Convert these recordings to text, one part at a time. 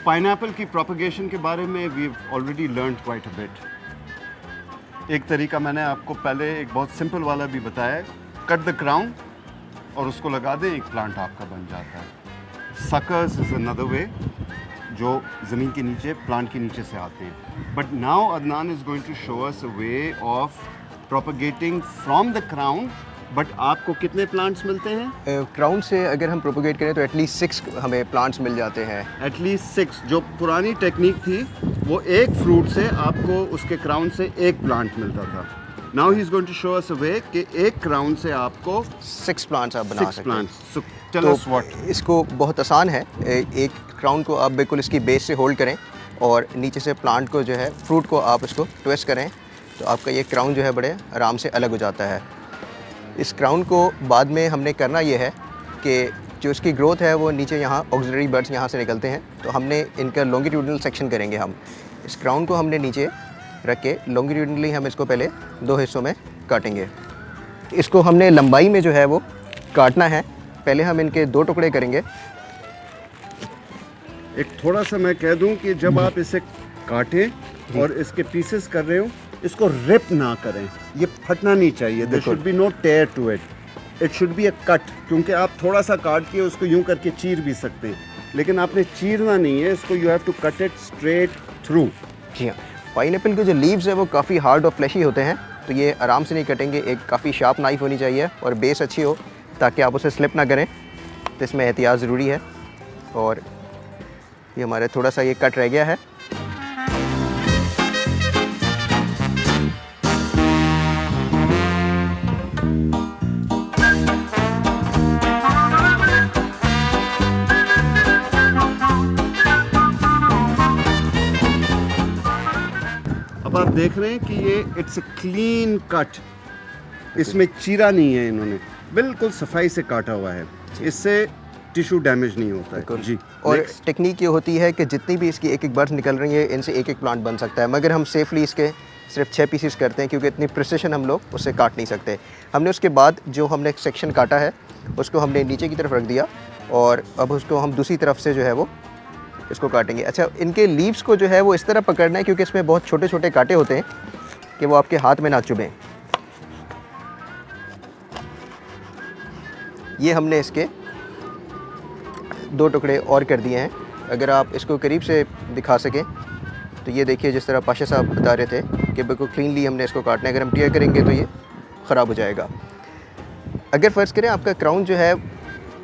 Pineapple की propagation के बारे में we already learned quite a bit. एक तरीका मैंने आपको पहले एक बहुत सिंपल वाला भी बताया है, कट द क्राउन और उसको लगा दें, एक प्लांट आपका बन जाता है। सकर्स इज़ अनदर वे, जो ज़मीन के नीचे प्लांट के नीचे से आते हैं। But now Adnan is going to show us a way of propagating from the crown. But आपको कितने प्लांट्स मिलते हैं? क्राउन से अगर हम प्रोपोगेट करें तो एटलीस्ट 6 हमें प्लांट्स मिल जाते हैं। एटलीस्ट 6। जो पुरानी टेक्निक थी वो एक फ्रूट से आपको उसके क्राउन से एक प्लांट मिलता था। Now he is going to show us a way कि एक क्राउन से आपको 6 प्लांट्स आप बना सकते हैं। So tell us what. इसको बहुत आसान है। एक क्राउन को आप बिल्कुल इसकी बेस से होल्ड करें और नीचे से प्लांट को जो है, फ्रूट को आप इसको ट्विस्ट करें तो आपका ये क्राउन जो है बड़े आराम से अलग हो जाता है। इस क्राउन को बाद में हमने करना ये है कि जो इसकी ग्रोथ है वो नीचे यहाँ ऑक्सिलरी बड्स यहाँ से निकलते हैं, तो हमने इनका लॉन्गिट्यूडनल सेक्शन करेंगे। हम इस क्राउन को हमने नीचे रख के लॉन्गिट्यूडनली हम इसको पहले 2 हिस्सों में काटेंगे। इसको हमने लंबाई में जो है वो काटना है। पहले हम इनके 2 टुकड़े करेंगे। एक थोड़ा सा मैं कह दूं कि जब आप इसे काटें और इसके पीसेस कर रहे हो, इसको रिप ना करें, ये फटना नहीं चाहिए। There should be no tear to it, it should be a cut. क्योंकि आप थोड़ा सा काट के उसको यूं करके चीर भी सकते हैं, लेकिन आपने चीरना नहीं है इसको, you have to cut it straight through. जी हाँ, पाइनएप्पल के जो लीव्स है वो काफ़ी हार्ड और फ्लैशी होते हैं, तो ये आराम से नहीं कटेंगे। एक काफ़ी शार्प नाइफ होनी चाहिए और बेस अच्छी हो ताकि आप उसे स्लिप ना करें, तो इसमें एहतियात ज़रूरी है। और ये हमारे थोड़ा सा ये कट रह गया है। अब आप देख रहे हैं कि ये इट्स अ क्लीन कट, इसमें चीरा नहीं है, इन्होंने बिल्कुल सफाई से काटा हुआ है, इससे टिश्यू डैमेज नहीं होता है। जी। और टेक्निक ये होती है कि जितनी भी इसकी एक बर्ड्स निकल रही है इनसे एक प्लांट बन सकता है, मगर हम सेफली इसके सिर्फ 6 पीसेस करते हैं क्योंकि इतनी प्रिसिशन हम लोग उससे काट नहीं सकते। हमने उसके बाद जो हमने सेक्शन काटा है उसको हमने नीचे की तरफ रख दिया और अब उसको हम दूसरी तरफ से जो है वो इसको काटेंगे। अच्छा, इनके लीव्स को जो है वो इस तरह पकड़ना है क्योंकि इसमें बहुत छोटे छोटे कांटे होते हैं कि वो आपके हाथ में ना चुभें। ये हमने इसके 2 टुकड़े और कर दिए हैं। अगर आप इसको करीब से दिखा सकें तो ये देखिए, जिस तरह पाशा साहब बता रहे थे कि बिल्कुल क्लीनली हमने इसको काटना है। अगर हम टीयर करेंगे तो ये ख़राब हो जाएगा। अगर फ़र्ज़ करें आपका क्राउन जो है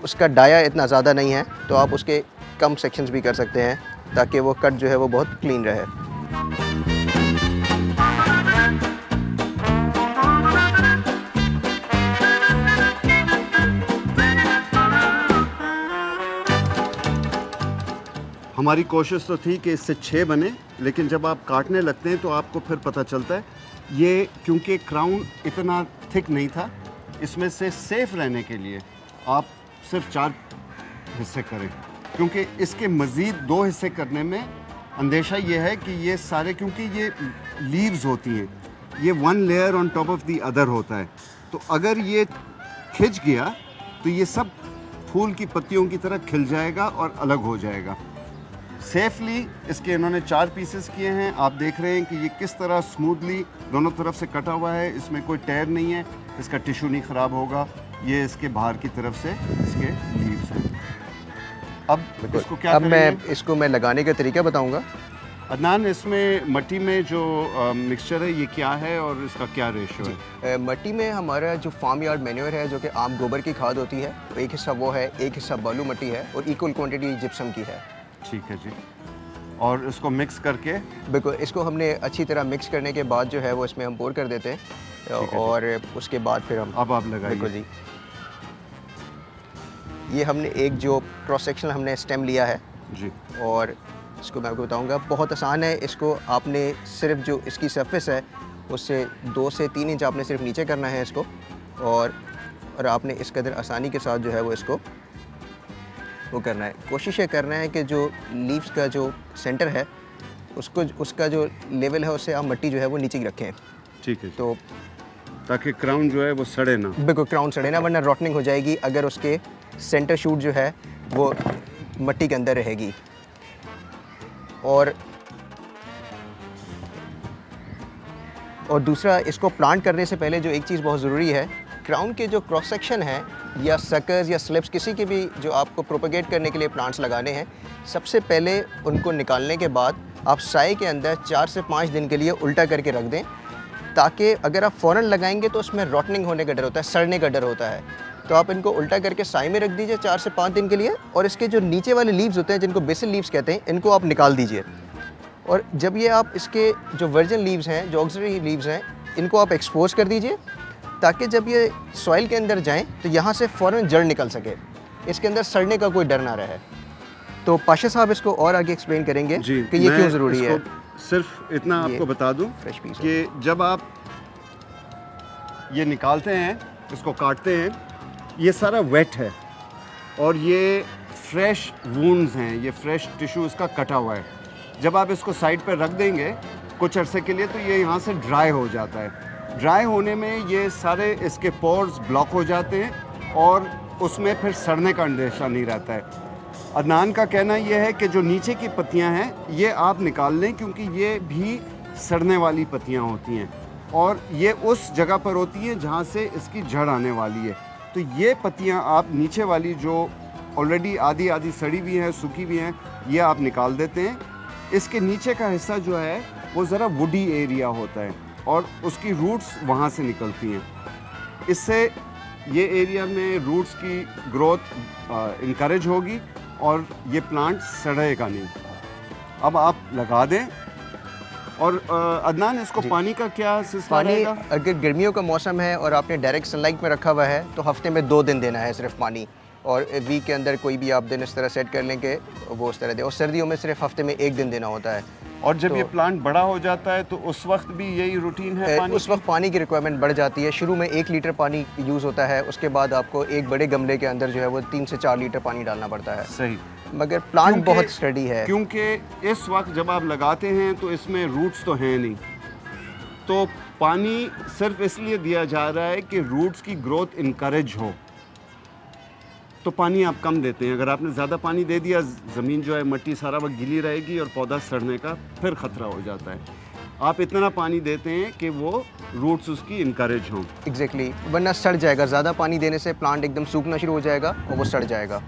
उसका डाया इतना ज़्यादा नहीं है तो आप उसके कम सेक्शंस भी कर सकते हैं ताकि वो कट जो है वो बहुत क्लीन रहे। हमारी कोशिश तो थी कि इससे 6 बने, लेकिन जब आप काटने लगते हैं तो आपको फिर पता चलता है ये, क्योंकि क्राउन इतना थिक नहीं था, इसमें से सेफ रहने के लिए आप सिर्फ 4 हिस्से करें, क्योंकि इसके मज़ीद 2 हिस्से करने में अंदेशा ये है कि ये सारे, क्योंकि ये लीव्स होती हैं, ये 1 layer on top of the other होता है, तो अगर ये खिंच गया तो ये सब फूल की पत्तियों की तरह खिल जाएगा और अलग हो जाएगा। सेफली इसके इन्होंने 4 पीसेस किए हैं। आप देख रहे हैं कि ये किस तरह स्मूथली दोनों तरफ से कटा हुआ है, इसमें कोई टेयर नहीं है, इसका टिश्यू नहीं ख़राब होगा। ये इसके बाहर की तरफ से इसके लीव्स हैं। अब इसको क्या करेंगे? मैं लगाने का तरीका बताऊंगा। अदनान, इसमें मट्टी में जो मिक्सचर है ये क्या है और इसका क्या रेशो है? मट्टी में हमारा जो फार्म यार्ड मैन्योर है, जो कि आम गोबर की खाद होती है, तो एक हिस्सा वो है, एक हिस्सा बालू मट्टी है और इक्वल क्वांटिटी जिप्सम की है। ठीक है जी। और इसको मिक्स करके, बिल्कुल, इसको हमने अच्छी तरह मिक्स करने के बाद जो है वो इसमें हम पोर कर देते हैं और उसके बाद फिर हम अब आप लगाइए। बिल्कुल जी। ये हमने एक जो क्रॉस सेक्शन हमने स्टेम लिया है जी, और इसको मैं आपको बताऊंगा, बहुत आसान है। इसको आपने सिर्फ जो इसकी सरफेस है उससे 2 से 3 इंच आपने सिर्फ नीचे करना है इसको, और आपने इस कदर आसानी के साथ जो है वो इसको वो करना है। कोशिश ये करना है कि जो लीव्स का जो सेंटर है उसको, उसका जो लेवल है उससे आप मट्टी जो है वो नीचे ही रखें। ठीक है, तो ताकि क्राउन जो है वो सड़े ना। बिल्कुल, क्राउन सड़े ना, वरना रॉटनिंग हो जाएगी अगर उसके सेंटर शूट जो है वो मट्टी के अंदर रहेगी। और दूसरा, इसको प्लांट करने से पहले जो एक चीज़ बहुत ज़रूरी है, क्राउन के जो क्रॉस सेक्शन है या सकर्स या स्लिप्स, किसी के भी जो आपको प्रोपेगेट करने के लिए प्लांट्स लगाने हैं, सबसे पहले उनको निकालने के बाद आप साए के अंदर 4 से 5 दिन के लिए उल्टा करके रख दें, ताकि अगर आप फ़ौरन लगाएंगे तो उसमें रॉटनिंग होने का डर होता है, सड़ने का डर होता है। तो आप इनको उल्टा करके साए में रख दीजिए 4 से 5 दिन के लिए, और इसके जो नीचे वाले लीव्स होते हैं, जिनको बेसिल लीव्स कहते हैं, इनको आप निकाल दीजिए। और जब ये आप इसके जो वर्जिन लीव्स हैं, जो ऑक्सिलरी लीव्स हैं, इनको आप एक्सपोज कर दीजिए, ताकि जब ये सॉइल के अंदर जाएं तो यहाँ से फ़ौरन जड़ निकल सके, इसके अंदर सड़ने का कोई डर ना रहे। तो पाशा साहब इसको और आगे एक्सप्लेन करेंगे कि ये क्यों ज़रूरी है। सिर्फ इतना आपको बता दूं फ्रेश पीस कि जब आप ये निकालते हैं, इसको काटते हैं, ये सारा वेट है और ये फ्रेश वूंड्स हैं, ये फ्रेश टिश्यू इसका कटा हुआ है। जब आप इसको साइड पर रख देंगे कुछ अरसे के लिए तो ये यहाँ से ड्राई हो जाता है। ड्राई होने में ये सारे इसके पोर्स ब्लॉक हो जाते हैं और उसमें फिर सड़ने का अंदेशा नहीं रहता है। अदनान का कहना यह है कि जो नीचे की पत्तियां हैं ये आप निकाल लें, क्योंकि ये भी सड़ने वाली पत्तियां होती हैं और ये उस जगह पर होती हैं जहां से इसकी जड़ आने वाली है। तो ये पत्तियां आप नीचे वाली जो ऑलरेडी आधी आधी सड़ी हुई हैं, सूखी भी हैं, ये आप निकाल देते हैं। इसके नीचे का हिस्सा जो है वो ज़रा वुडी एरिया होता है और उसकी रूट्स वहाँ से निकलती हैं। इससे ये एरिया में रूट्स की ग्रोथ इनकरेज होगी और ये प्लांट सड़ेगा नहीं। अब आप लगा दें। और अदनान, इसको पानी का क्या सिस्टम रहेगा? अगर गर्मियों का मौसम है और आपने डायरेक्ट सनलाइट में रखा हुआ है तो हफ्ते में 2 दिन देना है सिर्फ पानी, और वीक के अंदर कोई भी आप दिन इस तरह सेट कर लें कि वो उस तरह दे, और सर्दियों में सिर्फ हफ्ते में 1 दिन देना होता है। और जब ये प्लांट बड़ा हो जाता है तो उस वक्त भी यही रूटीन है? पानी उस वक्त पानी की रिक्वायरमेंट बढ़ जाती है। शुरू में 1 लीटर पानी यूज़ होता है, उसके बाद आपको एक बड़े गमले के अंदर जो है वो 3 से 4 लीटर पानी डालना पड़ता है। सही। मगर प्लांट बहुत स्टडी है, क्योंकि इस वक्त जब आप लगाते हैं तो इसमें रूट्स तो हैं नहीं, तो पानी सिर्फ इसलिए दिया जा रहा है कि रूट्स की ग्रोथ इनकरेज हो, तो पानी आप कम देते हैं। अगर आपने ज़्यादा पानी दे दिया, ज़मीन जो है मिट्टी सारा वक्त गीली रहेगी और पौधा सड़ने का फिर ख़तरा हो जाता है। आप इतना पानी देते हैं कि वो रूट्स उसकी इनकरेज हों। एग्जैक्टली, वरना सड़ जाएगा। ज़्यादा पानी देने से प्लांट एकदम सूखना शुरू हो जाएगा और वो सड़ जाएगा।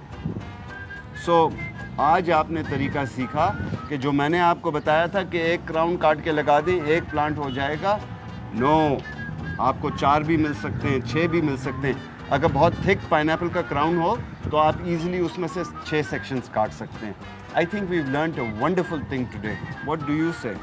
आज आपने तरीका सीखा कि जो मैंने आपको बताया था कि एक क्राउन काट के लगा दें, एक प्लांट हो जाएगा। नो, आपको 4 भी मिल सकते हैं, 6 भी मिल सकते हैं। अगर बहुत थिक पाइनएप्पल का क्राउन हो तो आप इजीली उसमें से 6 सेक्शंस काट सकते हैं। I think we learned a wonderful thing today. What do you से?